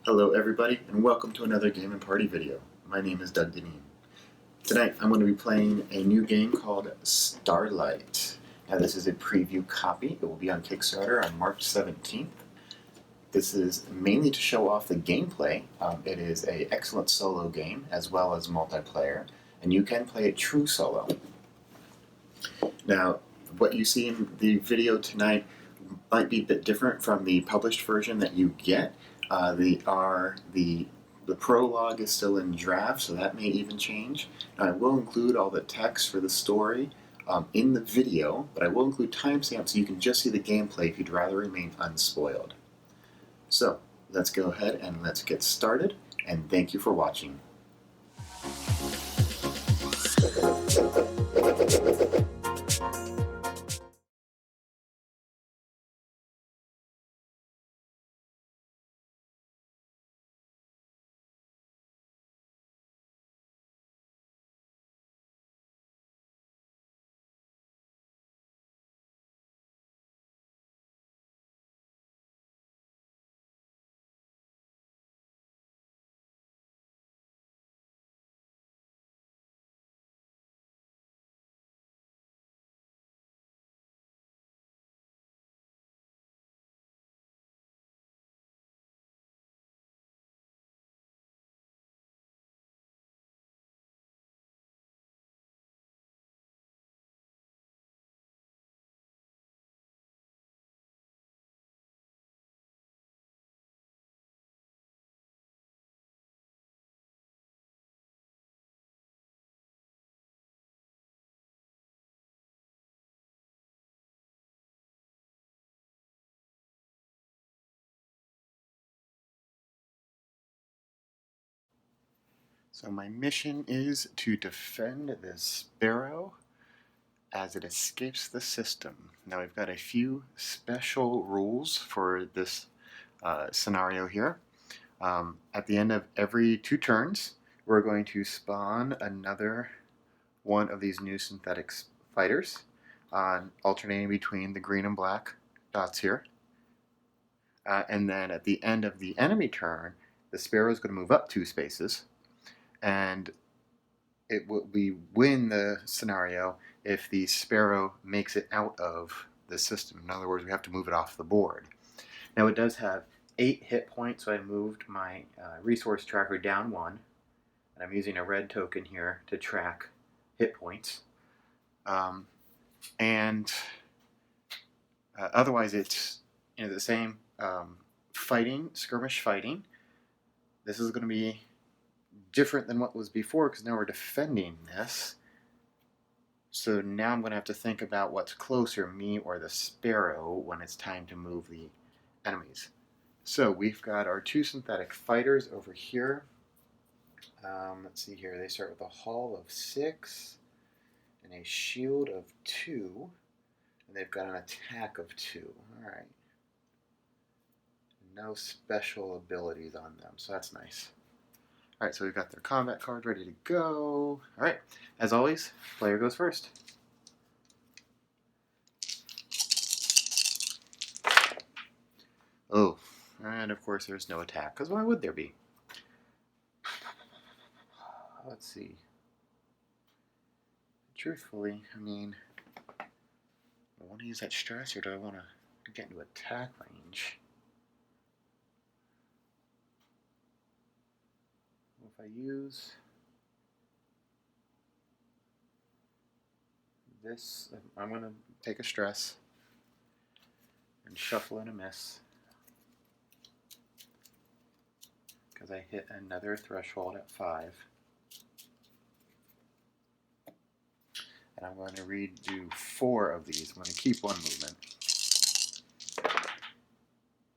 Hello everybody, and welcome to another Game and Party video. My name is Doug Deneen. Tonight I'm going to be playing a new game called Starlight. Now this is a preview copy. It will be on Kickstarter on March 17th. This is mainly to show off the gameplay. It is an excellent solo game as well as multiplayer, and you can play it true solo. Now, what you see in the video tonight might be a bit different from the published version that you get. The prologue is still in draft, so that may even change. Now, I will include all the text for the story in the video, but I will include timestamps so you can just see the gameplay if you'd rather remain unspoiled. So, let's go ahead and let's get started, and thank you for watching. So my mission is to defend this sparrow as it escapes the system. Now we've got a few special rules for this scenario here. At the end of every 2 turns, we're going to spawn another one of these new synthetic fighters, alternating between the green and black dots here. And then at the end of the enemy turn, the sparrow is going to move up 2 spaces, and we win the scenario if the sparrow makes it out of the system. In other words, we have to move it off the board. Now it does have 8 hit points, so I moved my resource tracker down 1, and I'm using a red token here to track hit points. Otherwise it's the same skirmish fighting. This is going to be different than what was before because now we're defending this. So now I'm going to have to think about what's closer, me or the sparrow, when it's time to move the enemies. So we've got our 2 synthetic fighters over here. Let's see here. They start with a hull of 6 and a shield of 2, and they've got an attack of 2. All right. No special abilities on them, so that's nice. All right, so we've got their combat card ready to go. All right, as always, player goes first. Oh, and of course there's no attack, because why would there be? Let's see. Truthfully, I mean, do I want to use that stress, or do I want to get into attack range? If I use this, I'm going to take a stress and shuffle in a miss because I hit another threshold at 5. And I'm going to redo 4 of these. I'm going to keep 1 movement.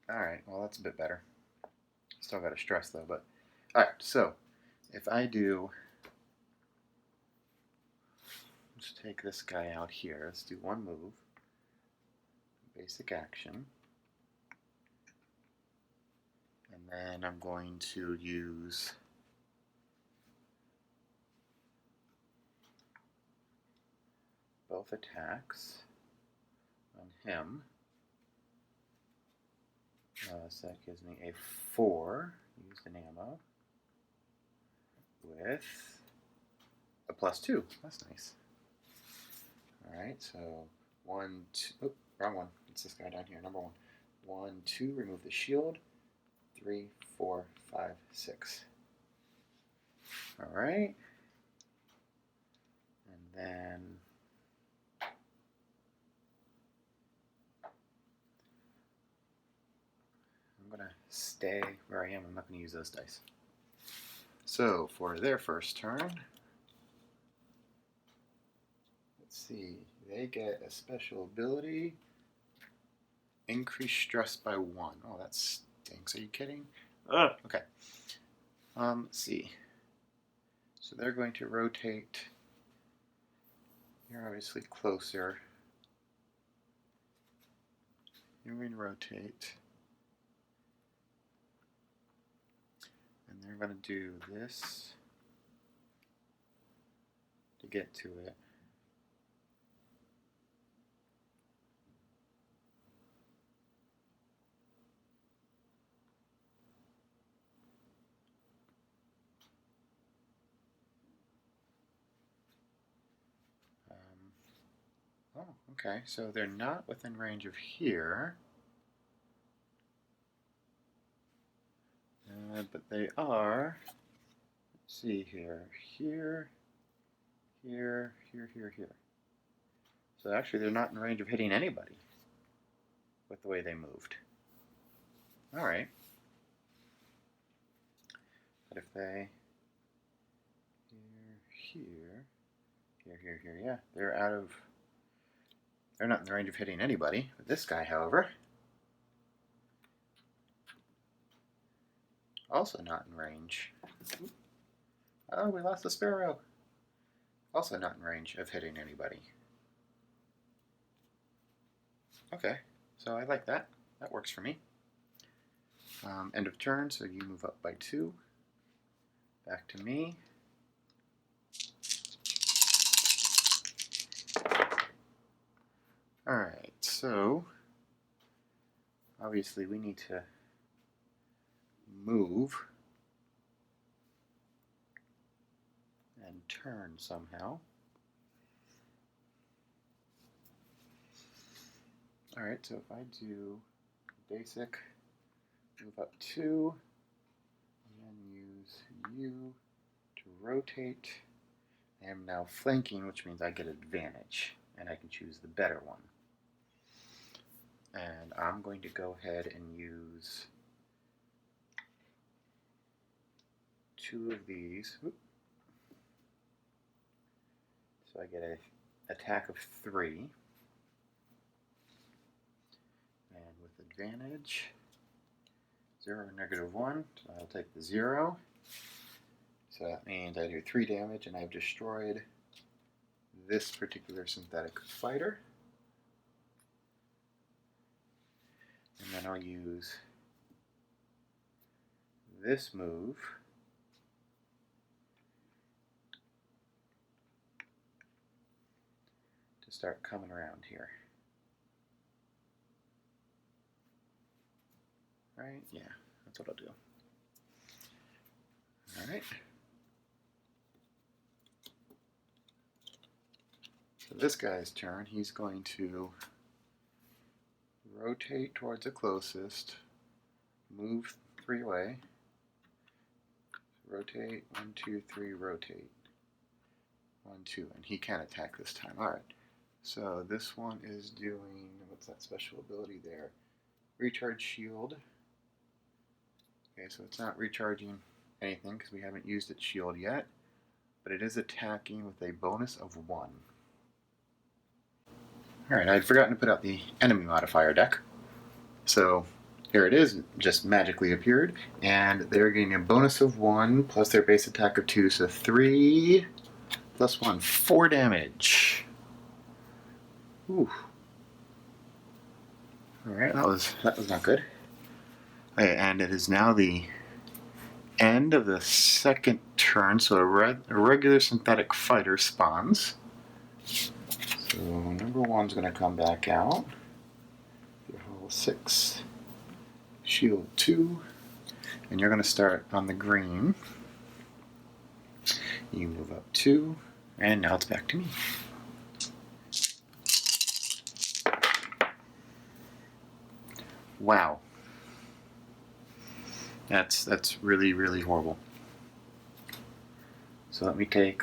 Alright, well that's a bit better. Still got a stress though, but... Alright, so if I do... Let's take this guy out here. Let's do 1 move. Basic action. And then I'm going to use... both attacks on him. So that gives me a 4. used an ammo with a +2. That's nice. Alright, so 1, 2, oh, wrong one. It's this guy down here, number 1. 1, 2, remove the shield. 3, 4, 5, 6. Alright. And then I'm going to stay where I am. I'm not going to use those dice. So for their first turn, let's see, they get a special ability, increase stress by 1. Oh, that stinks. Are you kidding? Ugh. Okay. Let's see. So they're going to rotate. You're obviously closer. You're going to rotate. And they're going to do this to get to it. Oh, okay, so they're not within range of here. But they are, let's see here, here, here, here, here, here. So actually they're not in range of hitting anybody with the way they moved. Alright. But if they, here, yeah, they're not in the range of hitting anybody. But this guy, however, also not in range. Oh, we lost the sparrow. Also not in range of hitting anybody. Okay, so I like that. That works for me. End of turn, so you move up by 2. Back to me. Alright, so obviously we need to move and turn somehow. Alright, so if I do basic, move up 2, and then use you to rotate, I am now flanking, which means I get advantage, and I can choose the better one. And I'm going to go ahead and use 2 of these. Oop. So I get an attack of 3. And with advantage, 0 or -1, so I'll take the 0. So that means I do 3 damage, and I've destroyed this particular synthetic fighter. And then I'll use this move to start coming around here. Right? Yeah, that's what I'll do. Alright. So this guy's turn, he's going to rotate towards the closest, move 3 away, rotate, 1, 2, 3, rotate, 1, 2, and he can attack this time. Alright, so this one is doing, what's that special ability there? Recharge shield. Okay, so it's not recharging anything because we haven't used its shield yet, but it is attacking with a bonus of 1. Alright, I'd forgotten to put out the enemy modifier deck. So here it is, it just magically appeared, and they're getting a bonus of 1 plus their base attack of 2, so 3 plus 1, 4 damage. Ooh. Alright, that was not good. Okay, and it is now the end of the second turn, so a regular synthetic fighter spawns. So number 1's going to come back out. Hull 6, shield 2, and you're going to start on the green. You move up 2, and now it's back to me. Wow. That's really, really horrible. So let me take...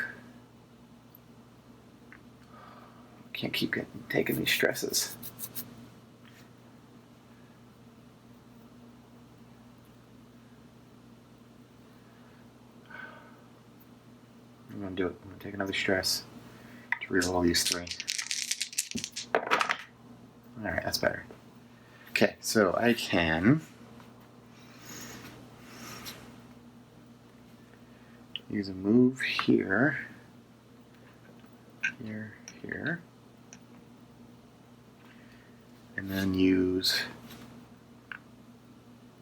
Can't keep taking these stresses. I'm going to do it. I'm going to take another stress to reroll these 3. Alright, that's better. Okay, so I can use a move here, here, and then use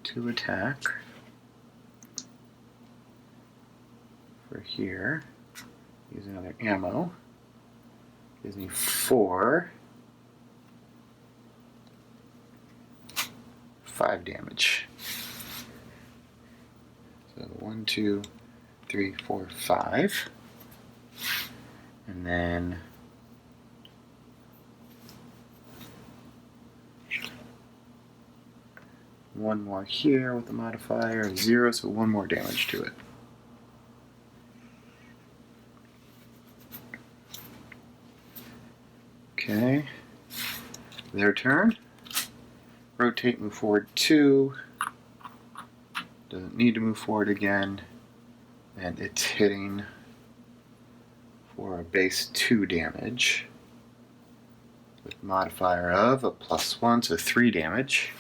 2 attack for here. Use another ammo. Gives me 4. 5 damage. So 1, 2, 3, 4, 5. And then one more here with the modifier, 0, so 1 more damage to it. Okay, their turn. Rotate, move forward 2. Doesn't need to move forward again. And it's hitting for a base 2 damage. With modifier of a +1, so 3 damage.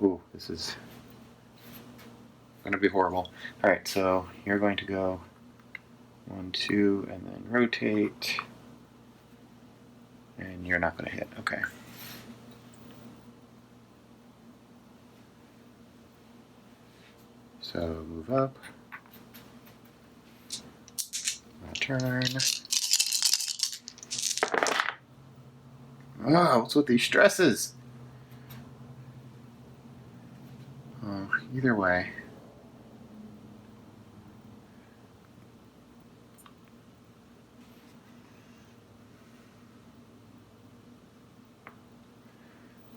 Ooh, this is going to be horrible. Alright, so you're going to go 1, 2, and then rotate. And you're not going to hit. Okay. So move up. My turn. Oh, what's with these stresses? Oh, either way.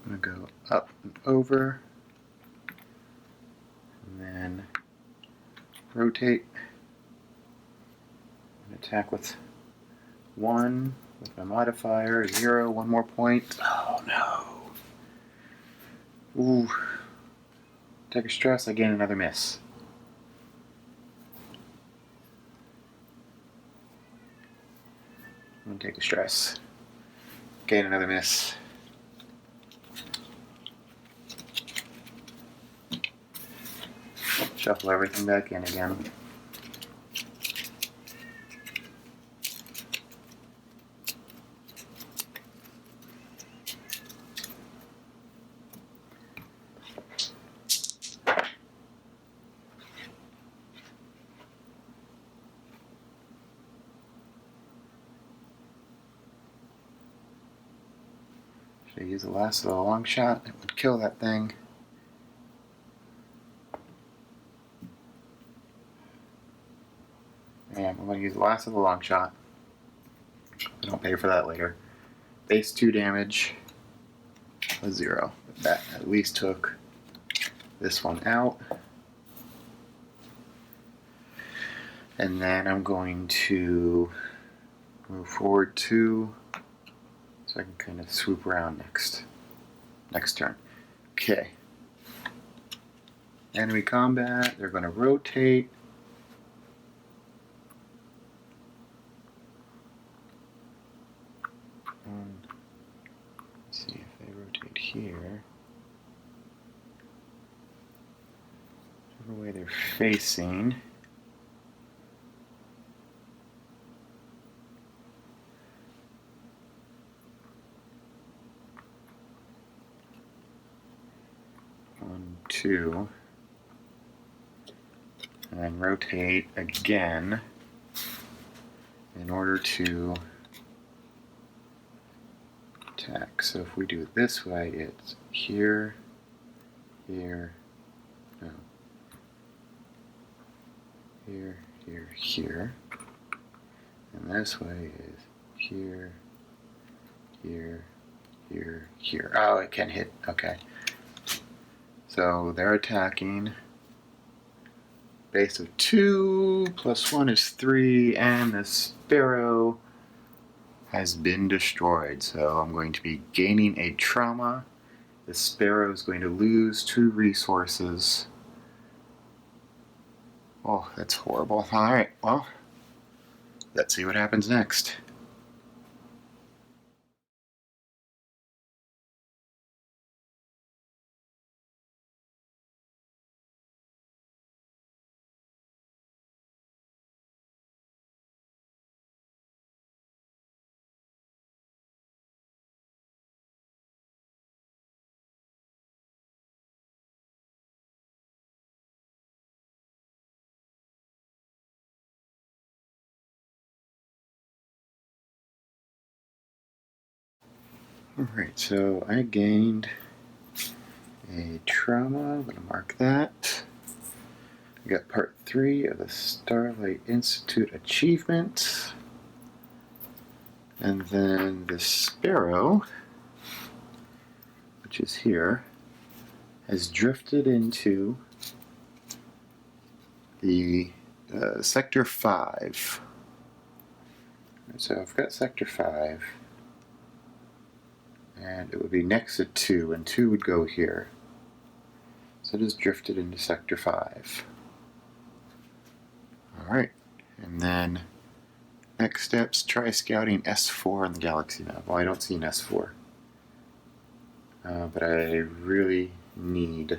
I'm going to go up and over. And then rotate. And attack with 1 with my modifier, 0, 1 more point. Oh no. Ooh. Take a stress, I gain another miss. I'm going to take a stress. Gain another miss. Shuffle everything back in again. Should I use the last of the long shot? It would kill that thing. And I'm going to use the last of the long shot. I don't pay for that later. Base 2 damage, a 0. That at least took this one out. And then I'm going to move forward 2 so I can kind of swoop around next turn. Okay. Enemy combat, they're going to rotate. Let's see if they rotate here. Whichever way they're facing. One, 2. And then rotate again in order to attack. So if we do it this way, it's here, here, No. Here, here, here. And this way is here, here, here, here. Oh, it can hit. Okay. So they're attacking. Base of 2 plus 1 is 3, and the sparrow has been destroyed. So I'm going to be gaining a trauma. The sparrow is going to lose 2 resources. Oh, that's horrible. Alright, well, let's see what happens next. Alright, so I gained a trauma. I'm going to mark that. I got part 3 of the Starlight Institute achievement. And then the sparrow, which is here, has drifted into the Sector 5. So I've got Sector 5, and it would be next to 2, and 2 would go here. So it has drifted into Sector 5. Alright, and then next steps, try scouting S4 on the galaxy map. Well, I don't see an S4. But I really need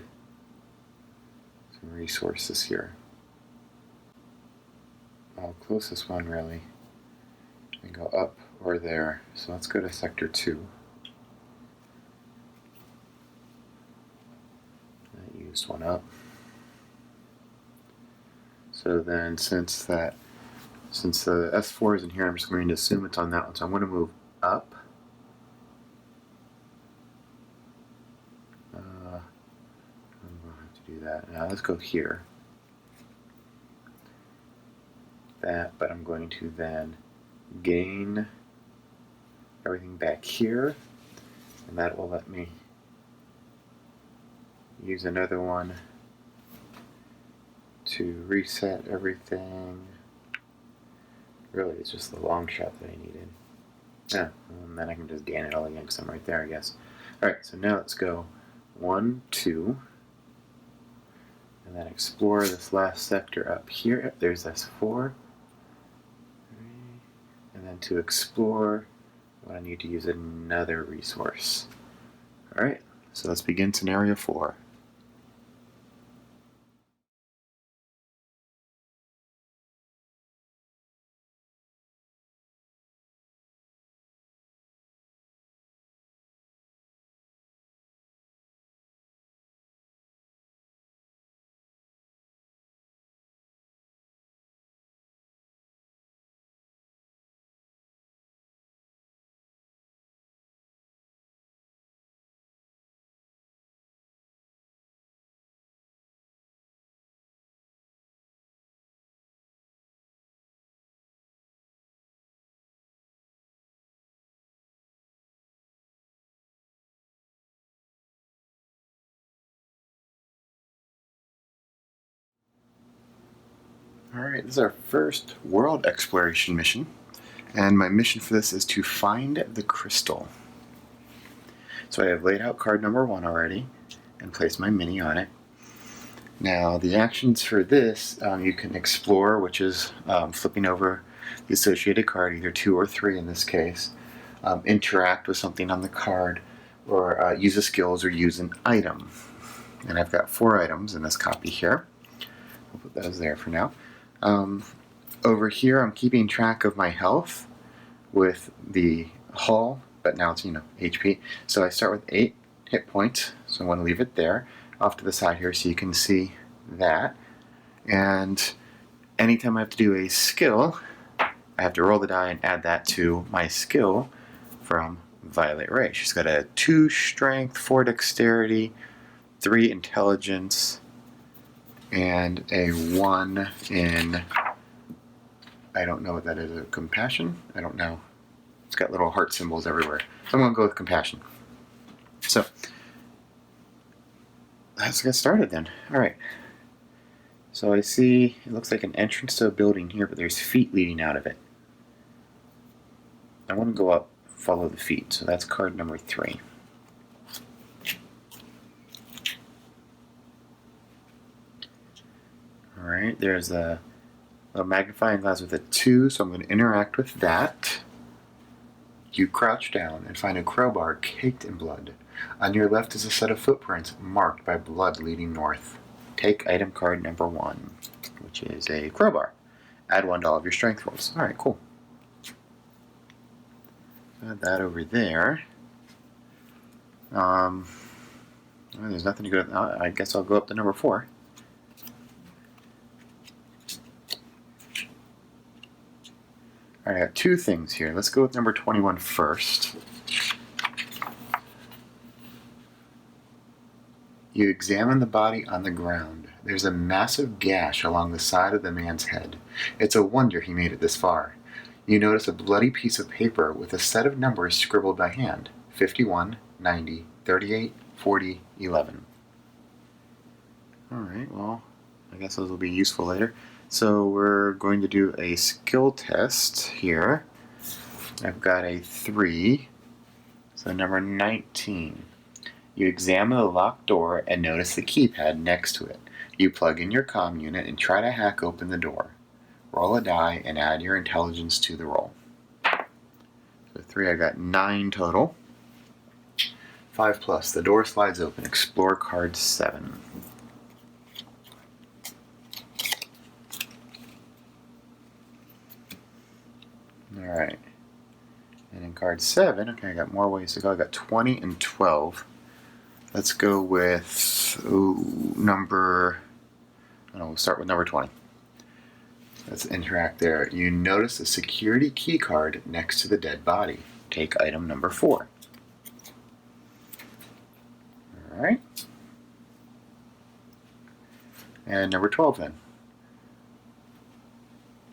some resources here. Well, closest one really. I can go up or there. So let's go to Sector 2. I used one up. So then since the S4 is in here, I'm just going to assume it's on that one. So I'm going to move up. I'm going to have to do that. Now let's go here. That, but I'm going to then gain everything back here, and that will let me use another one to reset everything. Really, it's just the long shot that I needed. Yeah, and then I can just gain it all again because I'm right there, I guess. Alright, so now let's go 1, 2, and then explore this last sector up here. There's S4. And then to explore, I need to use another resource. Alright, so let's begin scenario 4. Alright, this is our first world exploration mission, and my mission for this is to find the crystal. So I have laid out card number 1 already, and placed my mini on it. Now the actions for this, you can explore, which is flipping over the associated card, either 2 or 3 in this case, interact with something on the card, or use the skills or use an item. And I've got 4 items in this copy here. I'll put those there for now. Over here I'm keeping track of my health with the hull, but now it's, HP. So I start with 8 hit points, so I want to leave it there off to the side here so you can see that. And anytime I have to do a skill, I have to roll the die and add that to my skill from Violet Ray. She's got a 2 strength, 4 dexterity, 3 intelligence, and a 1 in, I don't know what that is, a compassion? I don't know. It's got little heart symbols everywhere. So I'm going to go with compassion. So let's get started then. All right. So I see, it looks like an entrance to a building here, but there's feet leading out of it. I want to go up, follow the feet. So that's card number 3. All right, there's a magnifying glass with a 2, so I'm going to interact with that. You crouch down and find a crowbar caked in blood. On your left is a set of footprints marked by blood leading north. Take item card number 1, which is a crowbar. Add 1 to all of your strength rolls. All right, cool. Add that over there. Well, there's nothing to go. I guess I'll go up to number 4. All right, I got 2 things here. Let's go with number 21 first. You examine the body on the ground. There's a massive gash along the side of the man's head. It's a wonder he made it this far. You notice a bloody piece of paper with a set of numbers scribbled by hand. 51, 90, 38, 40, 11. All right, well, I guess those will be useful later. So we're going to do a skill test here. I've got a 3, so number 19. You examine the locked door and notice the keypad next to it. You plug in your comm unit and try to hack open the door. Roll a die and add your intelligence to the roll. So 3, I got 9 total. 5 plus, the door slides open. Explore card 7. Alright. And in card 7, okay, I got more ways to go. I got 20 and 12. Let's go with we'll start with number 20. Let's interact there. You notice a security key card next to the dead body. Take item number 4. Alright. And number 12 then.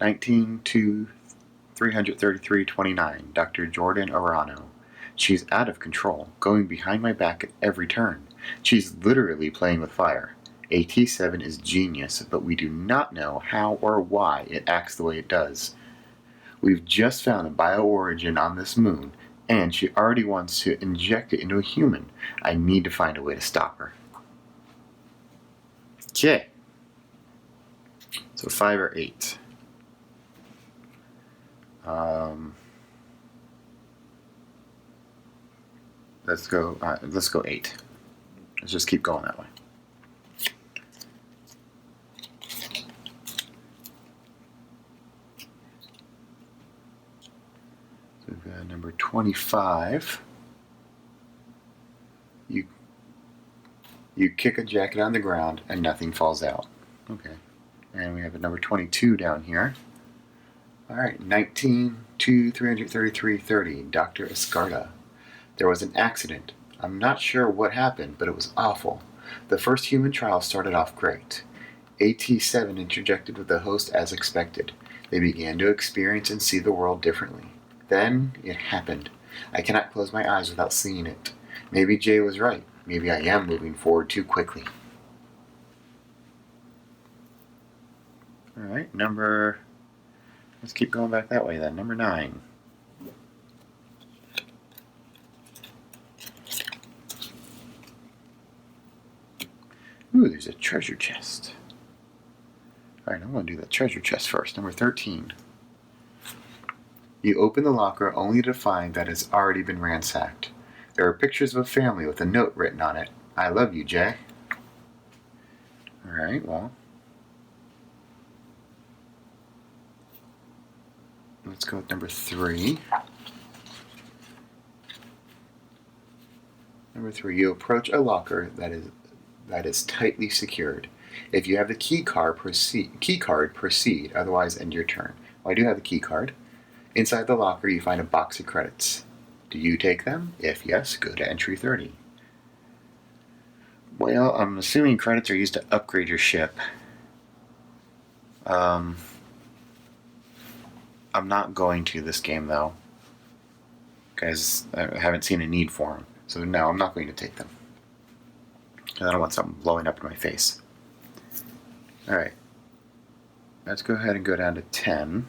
19 to 333.29. Dr. Jordan Arano. She's out of control, going behind my back at every turn. She's literally playing with fire. AT7 is genius, but we do not know how or why it acts the way it does. We've just found a bioorigin on this moon, and she already wants to inject it into a human. I need to find a way to stop her. Okay. So 5 or 8. Let's go 8. Let's just keep going that way. So we've got number 25. You kick a jacket on the ground and nothing falls out. Okay. And we have a number 22 down here. All right, 19 to 333.30. Dr. Escarda. There was an accident. I'm not sure what happened, but it was awful. The first human trial started off great. AT7 interjected with the host as expected. They began to experience and see the world differently. Then it happened. I cannot close my eyes without seeing it. Maybe Jay was right. Maybe I am moving forward too quickly. All right, let's keep going back that way then. Number 9. Ooh, there's a treasure chest. Alright, I'm going to do the treasure chest first. Number 13. You open the locker only to find that it's already been ransacked. There are pictures of a family with a note written on it. I love you, Jay. Alright, well. Let's go with number 3. Number 3, you approach a locker that is tightly secured. If you have the key card, proceed, otherwise end your turn. Well, I do have the key card. Inside the locker, you find a box of credits. Do you take them? If yes, go to entry 30. Well, I'm assuming credits are used to upgrade your ship. I'm not going to this game, though, because I haven't seen a need for them. So no, I'm not going to take them. I don't want something blowing up in my face. Alright. Let's go ahead and go down to 10.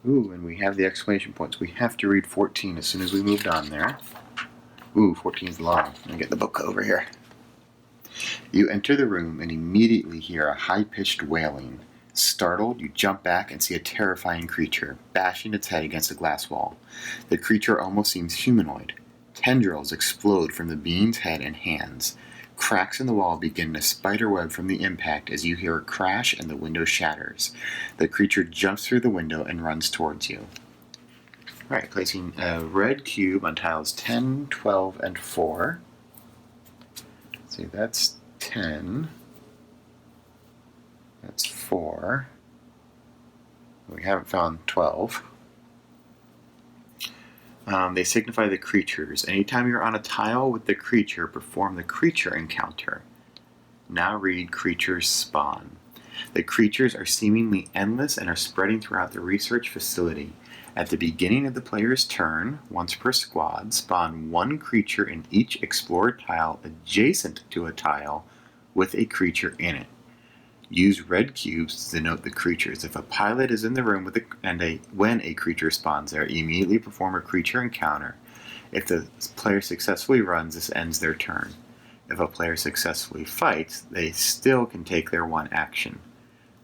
Ooh, and we have the exclamation points. We have to read 14 as soon as we moved on there. Ooh, 14 is long. Let me get the book over here. You enter the room and immediately hear a high-pitched wailing. Startled, you jump back and see a terrifying creature, bashing its head against a glass wall. The creature almost seems humanoid. Tendrils explode from the being's head and hands. Cracks in the wall begin to spiderweb from the impact as you hear a crash and the window shatters. The creature jumps through the window and runs towards you. Alright, placing a red cube on tiles 10, 12, and 4. Let's see, that's 10. That's 4. We haven't found 12. They signify the creatures. Anytime you're on a tile with the creature, perform the creature encounter. Now read creatures spawn. The creatures are seemingly endless and are spreading throughout the research facility. At the beginning of the player's turn, once per squad, spawn one creature in each explored tile adjacent to a tile with a creature in it. Use red cubes to denote the creatures. If a pilot is in the room when a creature spawns there, immediately perform a creature encounter. If the player successfully runs, this ends their turn. If a player successfully fights, they still can take their one action.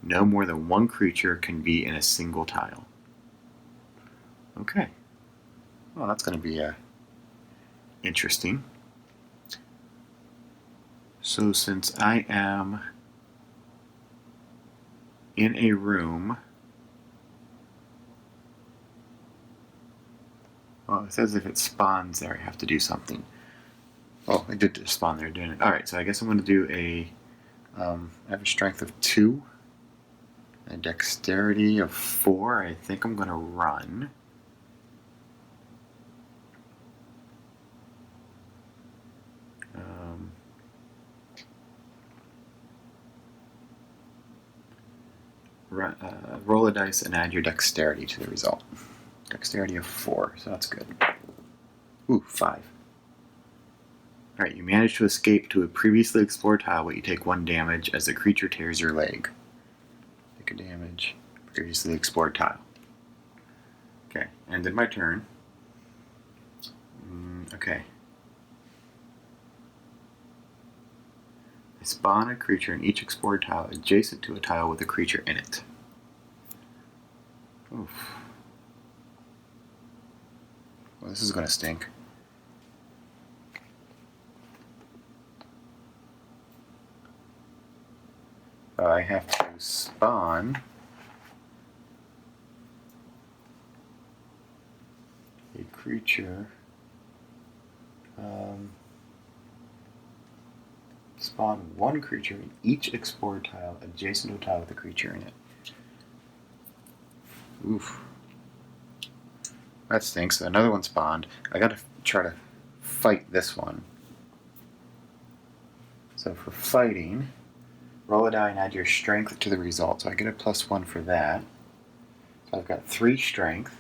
No more than one creature can be in a single tile. Okay. Well, that's going to be interesting. So since I am in a room, well, it says if it spawns there, I have to do something. Oh, I did spawn there, didn't it? Alright, so I guess I'm going to do I have a strength of 2, a dexterity of 4. I think I'm going to run. Roll a dice and add your dexterity to the result. Dexterity of 4, so that's good. Ooh, 5. Alright, you manage to escape to a previously explored tile, but you take 1 damage as the creature tears your leg. Take a damage, previously explored tile. Okay, ended my turn. Okay. I spawn a creature in each explored tile adjacent to a tile with a creature in it. Oof. Well, this is going to stink. I have to spawn a creature. Spawn 1 creature in each explored tile adjacent to a tile with a creature in it. Oof. That stinks. Another one spawned. I gotta try to fight this one. So for fighting, roll a die and add your strength to the result. So I get a +1 for that. So I've got 3 strength.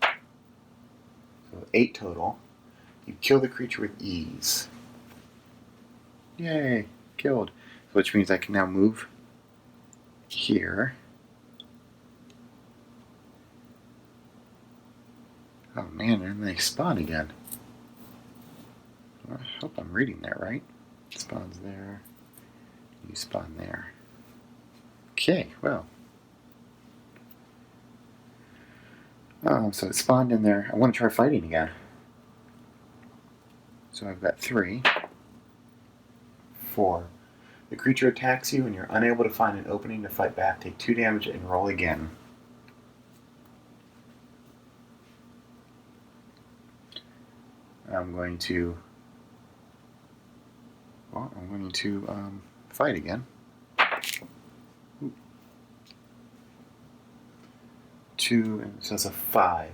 So 8 total. You kill the creature with ease. Yay, killed. Which means I can now move here. Oh man, and they spawn again. I hope I'm reading that right. It spawns there. You spawn there. Okay, well. So it spawned in there. I want to try fighting again. So I've got 3. 4. The creature attacks you and you're unable to find an opening to fight back. Take 2 damage and roll again. I'm going to fight again. Ooh. 2, and so that's a 5.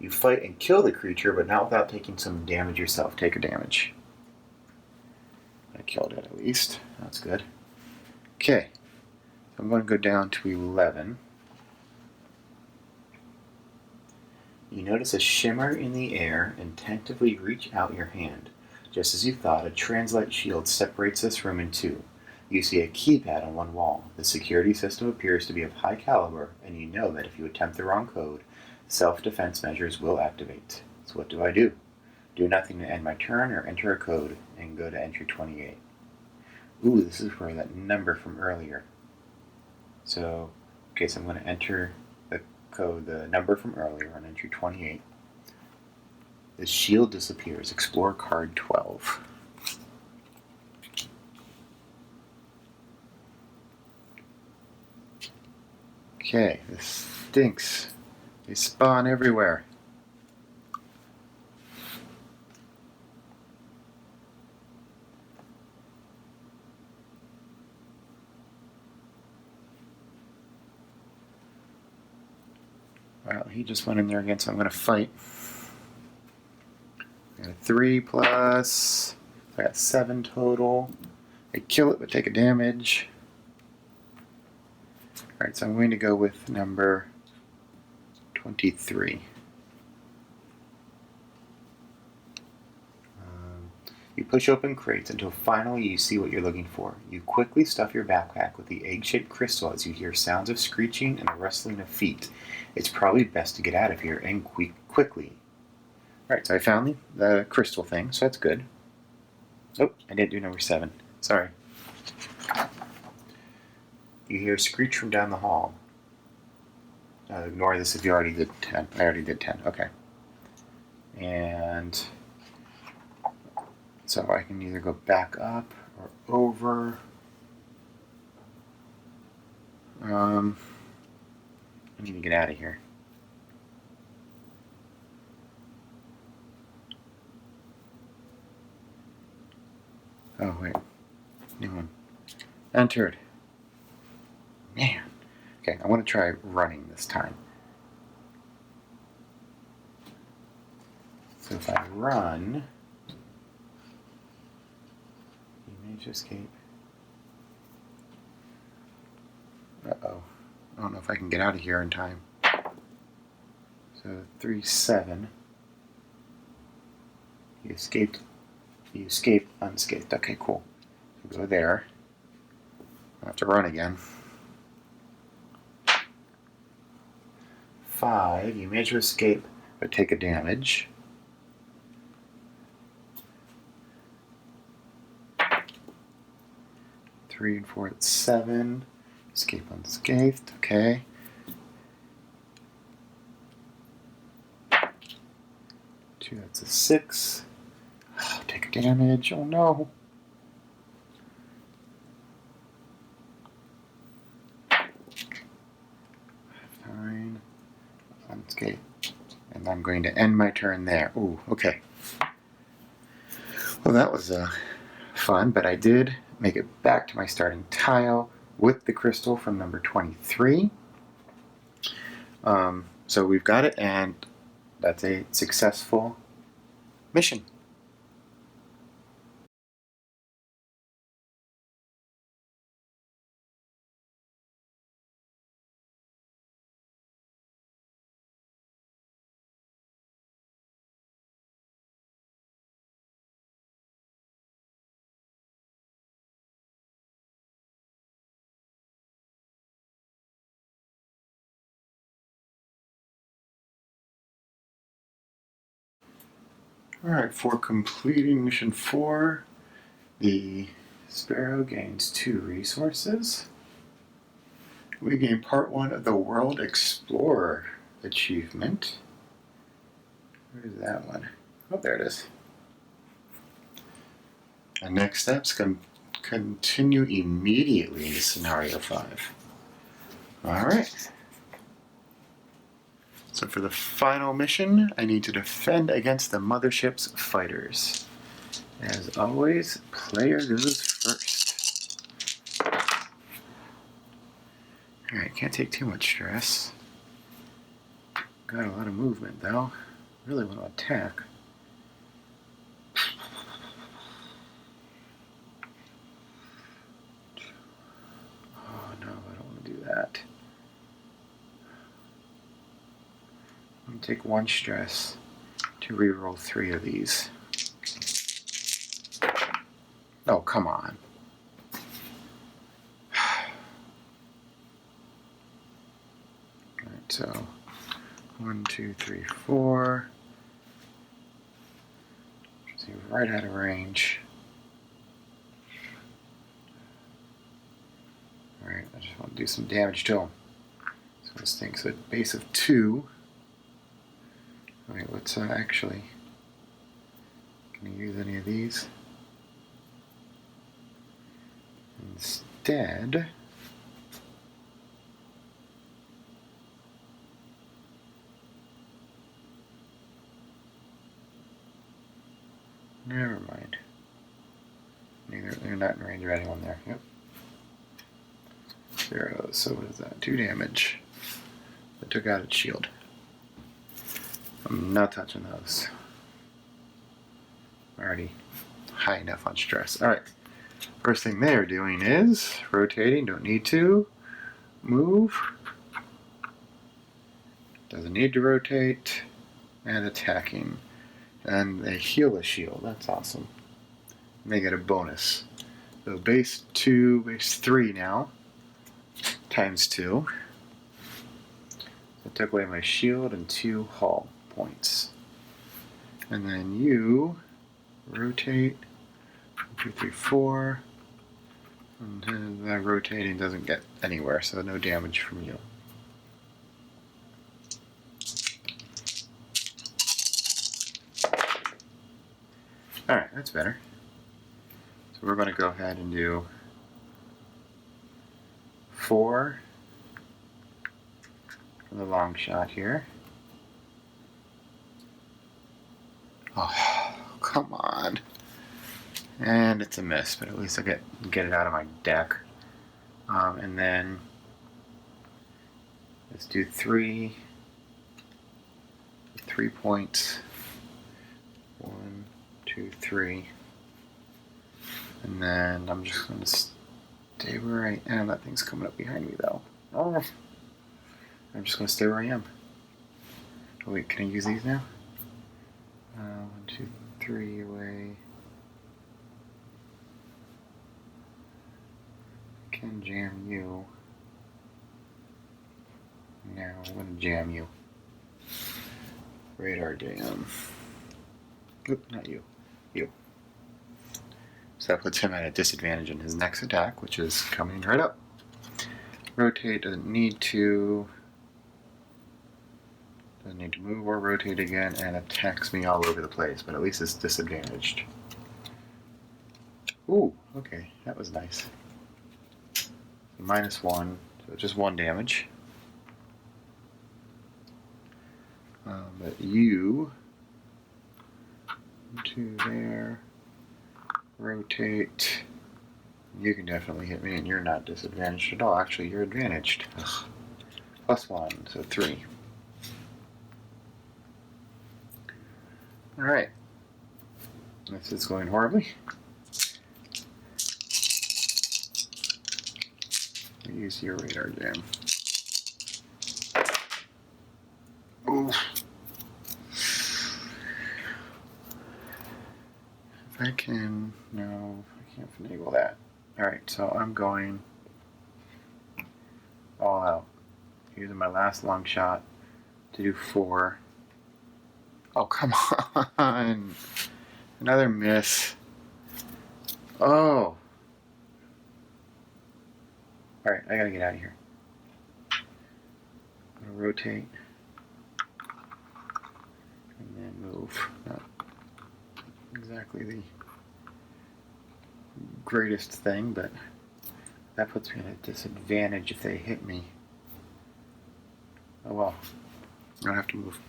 You fight and kill the creature, but not without taking some damage yourself. Take a damage. I killed it at least. That's good. Okay. I'm going to go down to 11. You notice a shimmer in the air and tentatively reach out your hand. Just as you thought, a translite shield separates this room in two. You see a keypad on one wall. The security system appears to be of high caliber, and you know that if you attempt the wrong code, self-defense measures will activate. So what do? Do nothing to end my turn or enter a code, and go to entry 28. Ooh, this is where that number from earlier. So, okay, so I'm going to enter the code, the number from earlier on entry 28. The shield disappears. Explore card 12. Okay, this stinks. They spawn everywhere. Well, he just went in there again, so I'm going to fight. I got a 3 plus. I got 7 total. I kill it, but take a damage. Alright, so I'm going to go with number 23. You push open crates until finally you see what you're looking for. You quickly stuff your backpack with the egg-shaped crystal as you hear sounds of screeching and a rustling of feet. It's probably best to get out of here and quickly. Alright, so I found the crystal thing, so that's good. Oh, I didn't do number 7. Sorry. You hear a screech from down the hall. Ignore this if you already did 10. I already did 10. Okay. And so I can either go back up or over. I need to get out of here. Oh, wait. New one. Entered. Man. Okay, I want to try running this time. So if I run, you manage to escape. Uh-oh. I don't know if I can get out of here in time. So 3-7. You escaped. You escape unscathed. Okay, cool. So go there. I'll have to run again. 5. You manage to escape, but take a damage. 3 and 4, that's 7. Escape unscathed. Okay. 2, that's a 6. Oh, take a damage. Oh no. 9. Unscathed. And I'm going to end my turn there. Ooh, okay. Well, that was fun, but I did make it back to my starting tile with the crystal from number 23. So we've got it, and that's a successful mission. Alright, for completing mission 4, the Sparrow gains 2 resources. We gain part 1 of the World Explorer achievement. Where's that one? Oh, there it is. And next steps can continue immediately into Scenario 5. Alright. So for the final mission, I need to defend against the mothership's fighters. As always, player goes first. Alright, can't take too much stress. Got a lot of movement though. really want to attack. Oh no, I don't want to do that. I'm going to take 1 stress to reroll 3 of these. Oh, come on. Alright, so 1, 2, 3, 4. So you're right out of range. Alright, I just want to do some damage to him. So this thing's a base of 2. Wait, let's actually... Can I use any of these? Instead... Never mind. They're not in range of anyone there. Yep. 0. So what is that? 2 damage. That took out its shield. I'm not touching those. Already high enough on stress. Alright. First thing they're doing is rotating. Don't need to. Move. Doesn't need to rotate. And attacking. And they heal the shield. That's awesome. And they get a bonus. So base 2, base 3 now. Times 2. So I took away my shield and 2 hull points. And then you rotate 1, 2, 3, 4. And that rotating doesn't get anywhere, so no damage from you. Alright, that's better. So we're going to go ahead and do 4 for the long shot here. Oh, come on. And it's a miss, but at least I get it out of my deck. And then let's do 3 points. 1, 2, 3. And then I'm just going to stay where I am. That thing's coming up behind me, though. Oh, I'm just going to stay where I am. Oh, wait, can I use these now? 1, 2, 3 away. Can jam you. Now I'm going to jam you. Radar jam. Oop, not you. You. So that puts him at a disadvantage in his next attack, which is coming right up. Rotate, doesn't need to move or rotate again, and attacks me all over the place, but at least it's disadvantaged. Ooh, okay, that was nice. So -1, so just 1 damage. But you, 2 there, rotate. You can definitely hit me, and you're not disadvantaged at all. Actually, you're advantaged. Ugh. +1, so 3. Alright. This is going horribly. Use your radar jam. Ooh. If I can... No, I can't finagle that. Alright, so I'm going all out. Using my last long shot to do 4. Oh, come on! Another miss. Oh! Alright, I gotta get out of here. I'm gonna rotate. And then move. Not exactly the greatest thing, but that puts me at a disadvantage if they hit me. Oh well. I don't have to move.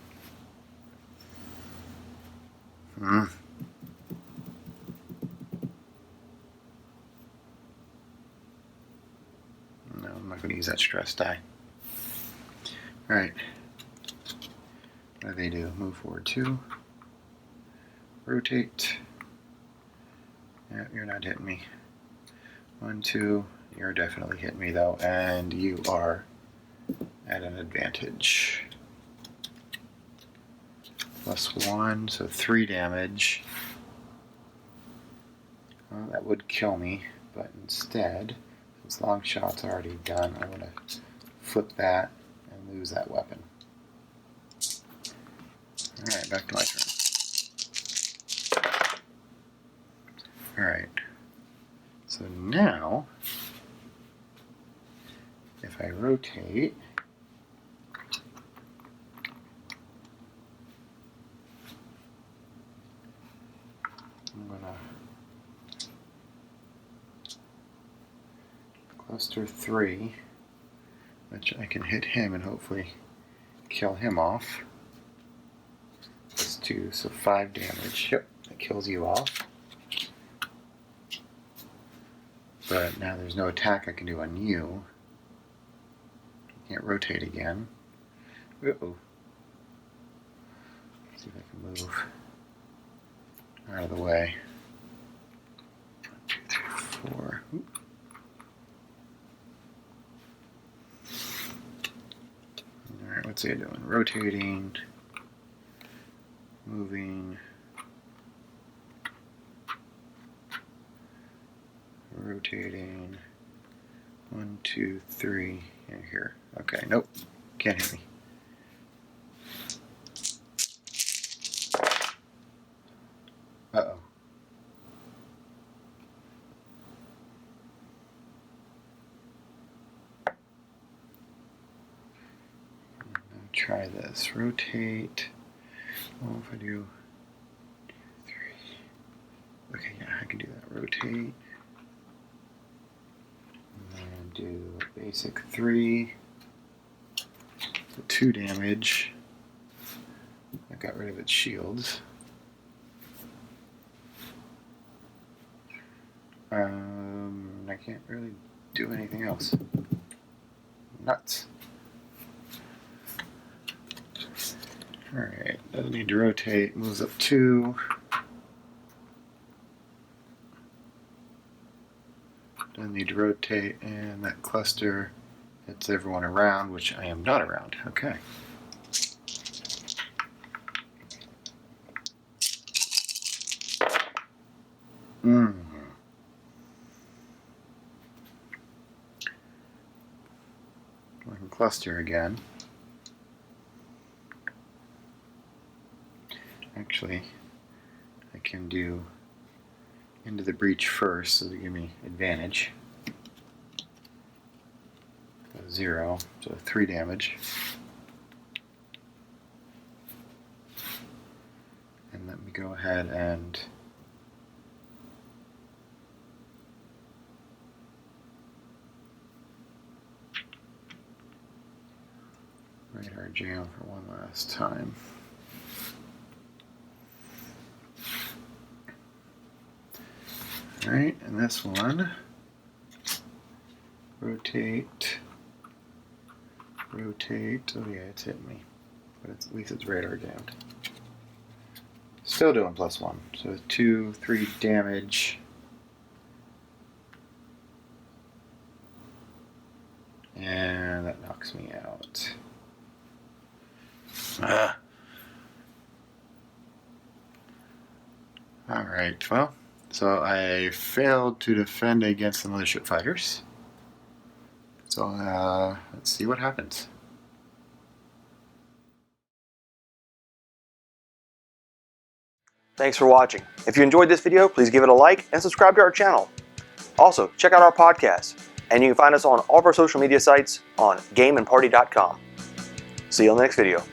No, I'm not going to use that stress die. Alright. What do they do? Move forward 2. Rotate. Yeah, you're not hitting me. 1, 2. You're definitely hitting me though, and you are at an advantage. +1, so 3 damage. Well, that would kill me, but instead, since long shot's already done, I'm going to flip that and lose that weapon. Alright, back to my turn. Alright, so now, if I rotate, I'm going to cluster 3, which I can hit him and hopefully kill him off. Plus 2, so 5 damage. Yep, that kills you off. But now there's no attack I can do on you. Can't rotate again. Uh-oh. See if I can move out of the way. 1, 2, 3, 4. Oop. Alright, what's it doing? Rotating, moving, rotating. 1, 2, 3, and here. Okay, nope, can't hit me. Uh-oh. Try this. Rotate. Oh, if I do 2, 3. Okay, yeah, I can do that. Rotate. And do a basic 3. So 2 damage. I got rid of its shields. I can't really do anything else. Nuts. Alright, doesn't need to rotate, moves up 2. Doesn't need to rotate, and that cluster hits everyone around, which I am not around. Okay. I can cluster again. Actually, I can do into the breach first, so they give me advantage. 0, so 3 damage. And let me go ahead and radar jam for one last time. Alright, and this one, rotate, rotate. Oh yeah, it's hitting me, but at least it's radar jammed. Still doing +1, so 2, 3 damage. And that knocks me out. Alright, well, so I failed to defend against the militia fighters. So let's see what happens. Thanks for watching. If you enjoyed this video, please give it a like and subscribe to our channel. Also, check out our podcast, and you can find us on all of our social media sites on gameandparty.com. See you on the next video.